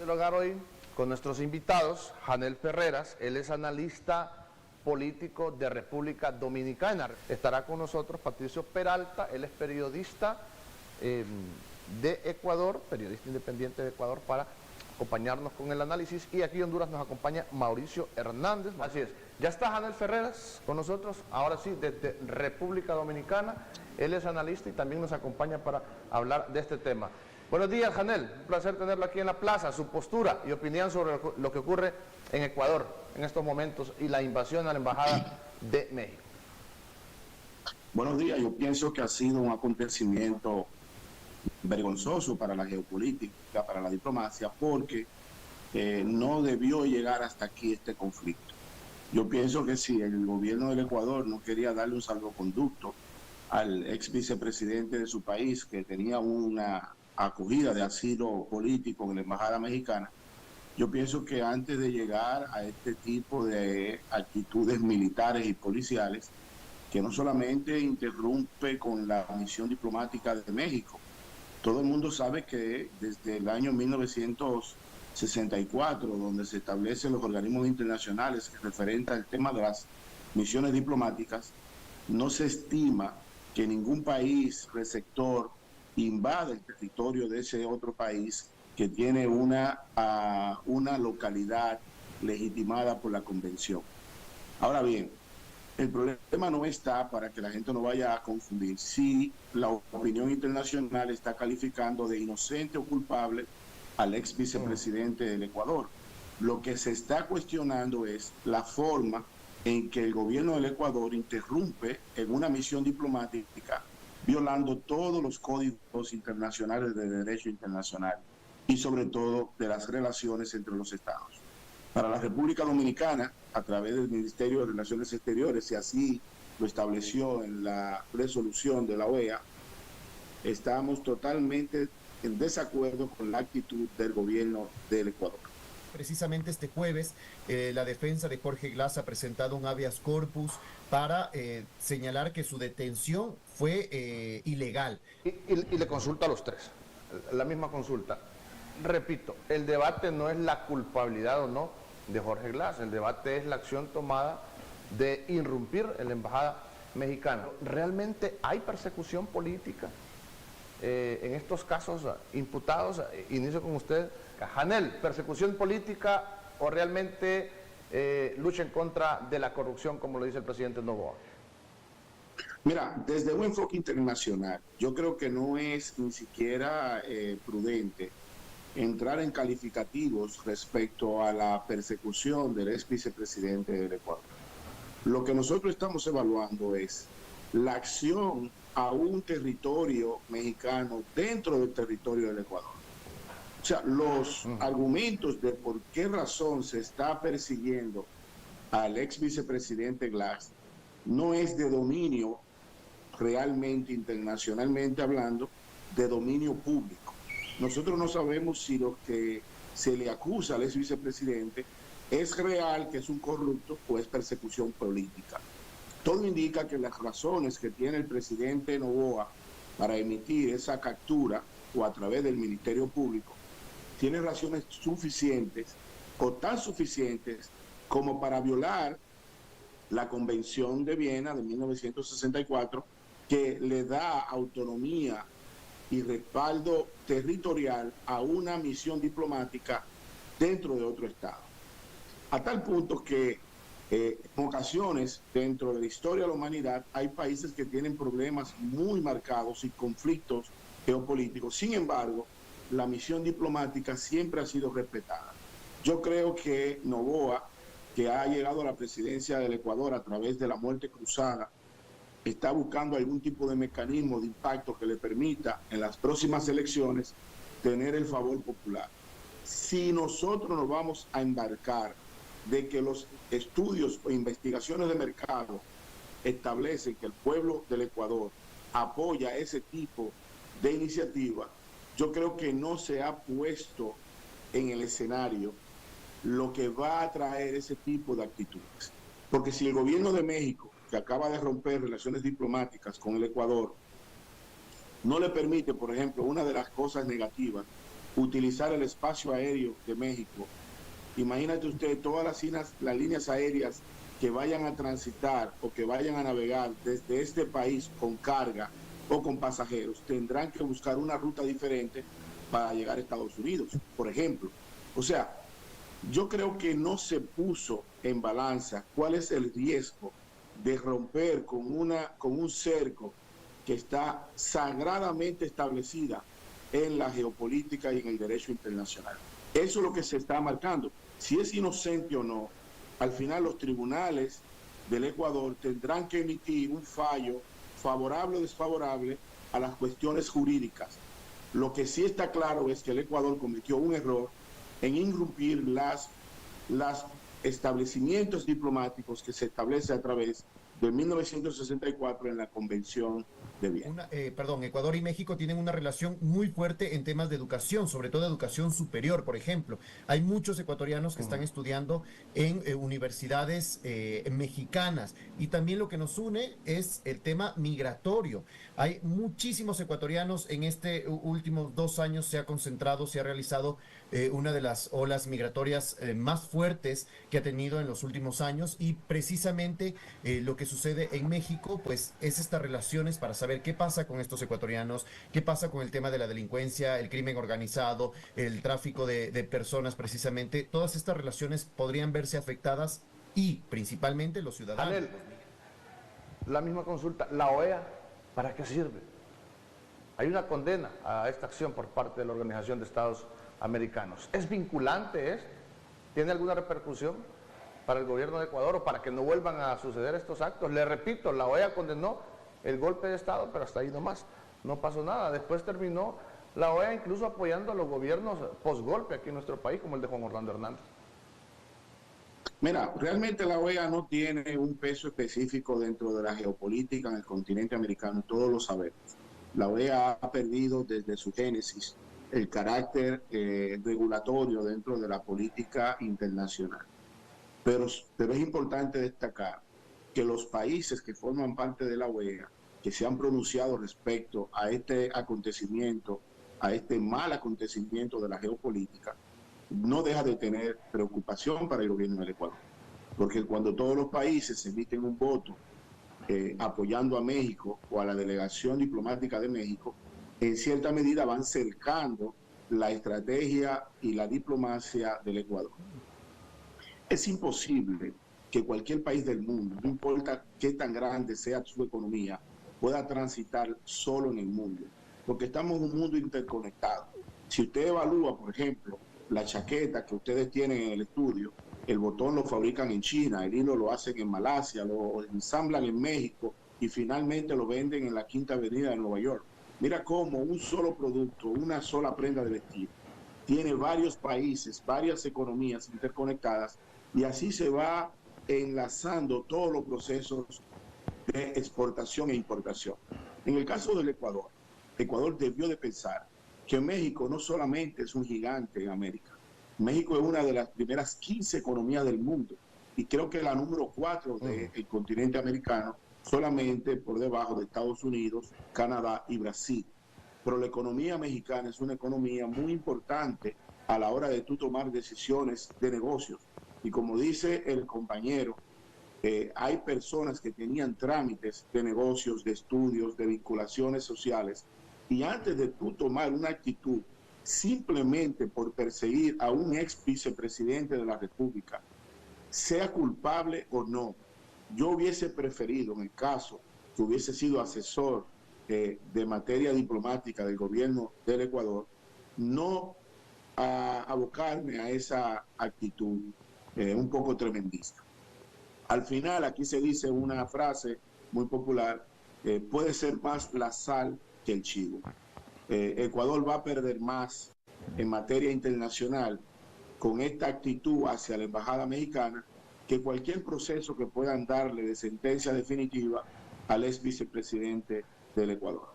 dialogar hoy con nuestros invitados. Janel Ferreras, él es analista político de República Dominicana. Estará con nosotros Patricio Peralta, él es periodista de Ecuador, periodista independiente de Ecuador, para acompañarnos con el análisis. Y aquí en Honduras nos acompaña Mauricio Hernández. Así es, ya está Janel Ferreras con nosotros, ahora sí, desde República Dominicana. Él es analista y también nos acompaña para hablar de este tema. Buenos días, Janel, un placer tenerlo aquí en la plaza, su postura y opinión sobre lo que ocurre en Ecuador en estos momentos y la invasión a la Embajada de México. Buenos días, yo pienso que ha sido un acontecimiento vergonzoso para la geopolítica, para la diplomacia, porque no debió llegar hasta aquí este conflicto. Yo pienso que si el gobierno del Ecuador no quería darle un salvoconducto al ex vicepresidente de su país, que tenía una acogida de asilo político en la Embajada Mexicana, yo pienso que antes de llegar a este tipo de actitudes militares y policiales, que no solamente interrumpe con la misión diplomática de México, todo el mundo sabe que desde el año 1964, donde se establecen los organismos internacionales que referentan al tema de las misiones diplomáticas, no se estima que ningún país receptor invade el territorio de ese otro país que tiene una localidad legitimada por la convención. Ahora bien, el problema no está, para que la gente no vaya a confundir, si la opinión internacional está calificando de inocente o culpable al ex vicepresidente del Ecuador. Lo que se está cuestionando es la forma en que el gobierno del Ecuador interrumpe en una misión diplomática, violando todos los códigos internacionales de derecho internacional y sobre todo de las relaciones entre los estados. Para la República Dominicana, a través del Ministerio de Relaciones Exteriores, y así lo estableció en la resolución de la OEA, estamos totalmente en desacuerdo con la actitud del gobierno del Ecuador. Precisamente este jueves, la defensa de Jorge Glass ha presentado un habeas corpus para señalar que su detención fue ilegal. Y le consulta a los tres, la misma consulta. Repito, el debate no es la culpabilidad o no de Jorge Glass, el debate es la acción tomada de irrumpir en la Embajada Mexicana. ¿Realmente hay persecución política en estos casos imputados? Inicio con usted. Janel, ¿persecución política o realmente lucha en contra de la corrupción, como lo dice el presidente Noboa? Mira, desde un enfoque internacional, yo creo que no es ni siquiera prudente entrar en calificativos respecto a la persecución del ex vicepresidente del Ecuador. Lo que nosotros estamos evaluando es la acción a un territorio mexicano dentro del territorio del Ecuador. O sea, los argumentos de por qué razón se está persiguiendo al ex vicepresidente Glass no es de dominio realmente, internacionalmente hablando, de dominio público. Nosotros no sabemos si lo que se le acusa al ex vicepresidente es real, que es un corrupto, o es persecución política. Todo indica que las razones que tiene el presidente Noboa para emitir esa captura, o a través del Ministerio Público, tiene razones suficientes o tan suficientes como para violar la Convención de Viena de 1964, que le da autonomía y respaldo territorial a una misión diplomática dentro de otro estado. A tal punto que en ocasiones dentro de la historia de la humanidad hay países que tienen problemas muy marcados y conflictos geopolíticos. Sin embargo, la misión diplomática siempre ha sido respetada. Yo creo que Noboa, que ha llegado a la presidencia del Ecuador a través de la muerte cruzada, está buscando algún tipo de mecanismo de impacto que le permita en las próximas elecciones tener el favor popular. Si nosotros nos vamos a embarcar de que los estudios o investigaciones de mercado establecen que el pueblo del Ecuador apoya ese tipo de iniciativa, yo creo que no se ha puesto en el escenario lo que va a traer ese tipo de actitudes. Porque si el gobierno de México, que acaba de romper relaciones diplomáticas con el Ecuador, no le permite, por ejemplo, una de las cosas negativas utilizar el espacio aéreo de México. Imagínate usted todas las líneas aéreas que vayan a transitar o que vayan a navegar desde este país con carga o con pasajeros, tendrán que buscar una ruta diferente para llegar a Estados Unidos, por ejemplo. O sea, yo creo que no se puso en balanza cuál es el riesgo de romper con un cerco que está sagradamente establecida en la geopolítica y en el derecho internacional. Eso es lo que se está marcando. Si es inocente o no, al final los tribunales del Ecuador tendrán que emitir un fallo favorable o desfavorable a las cuestiones jurídicas. Lo que sí está claro es que el Ecuador cometió un error en irrumpir los establecimientos diplomáticos que se establece a través de 1964 en la Convención de Viena. Ecuador y México tienen una relación muy fuerte en temas de educación, sobre todo educación superior, por ejemplo. Hay muchos ecuatorianos que están estudiando en universidades mexicanas, y también lo que nos une es el tema migratorio. Hay muchísimos ecuatorianos. En este últimos 2 años se ha realizado una de las olas migratorias más fuertes que ha tenido en los últimos años, y precisamente lo que sucede en México pues es estas relaciones para saber qué pasa con estos ecuatorianos, qué pasa con el tema de la delincuencia, el crimen organizado, el tráfico de personas. Precisamente todas estas relaciones podrían verse afectadas, y principalmente los ciudadanos. Anel, la misma consulta, la OEA, ¿para qué sirve? Hay una condena a esta acción por parte de la Organización de Estados Americanos. ¿Es vinculante? ¿Tiene alguna repercusión para el gobierno de Ecuador o para que no vuelvan a suceder estos actos? Le repito, la OEA condenó el golpe de Estado, pero hasta ahí nomás, no pasó nada. Después terminó la OEA incluso apoyando a los gobiernos post-golpe aquí en nuestro país, como el de Juan Orlando Hernández. Mira, realmente la OEA no tiene un peso específico dentro de la geopolítica en el continente americano, todos lo sabemos. La OEA ha perdido desde su génesis el carácter regulatorio dentro de la política internacional. Pero es importante destacar que los países que forman parte de la OEA, que se han pronunciado respecto a este acontecimiento, a este mal acontecimiento de la geopolítica, no deja de tener preocupación para el gobierno del Ecuador. Porque cuando todos los países emiten un voto apoyando a México o a la delegación diplomática de México, en cierta medida van cercando la estrategia y la diplomacia del Ecuador. Es imposible que cualquier país del mundo, no importa qué tan grande sea su economía, pueda transitar solo en el mundo, porque estamos en un mundo interconectado. Si usted evalúa, por ejemplo, la chaqueta que ustedes tienen en el estudio, el botón lo fabrican en China, el hilo lo hacen en Malasia, lo ensamblan en México y finalmente lo venden en la Quinta Avenida de Nueva York. Mira cómo un solo producto, una sola prenda de vestir, tiene varios países, varias economías interconectadas, y así se va enlazando todos los procesos de exportación e importación. En el caso del Ecuador, Ecuador debió de pensar que México no solamente es un gigante en América, México es una de las primeras 15 economías del mundo, y creo que la número 4 del continente americano, solamente por debajo de Estados Unidos, Canadá y Brasil. Pero la economía mexicana es una economía muy importante a la hora de tú tomar decisiones de negocios. Y como dice el compañero, hay personas que tenían trámites de negocios, de estudios, de vinculaciones sociales, y antes de tú tomar una actitud simplemente por perseguir a un ex vicepresidente de la República, sea culpable o no, yo hubiese preferido, en el caso que hubiese sido asesor de materia diplomática del gobierno del Ecuador, no abocarme a esa actitud un poco tremendista. Al final, aquí se dice una frase muy popular, puede ser más la sal que el chivo. Ecuador va a perder más en materia internacional con esta actitud hacia la embajada mexicana que cualquier proceso que puedan darle de sentencia definitiva al ex vicepresidente del Ecuador.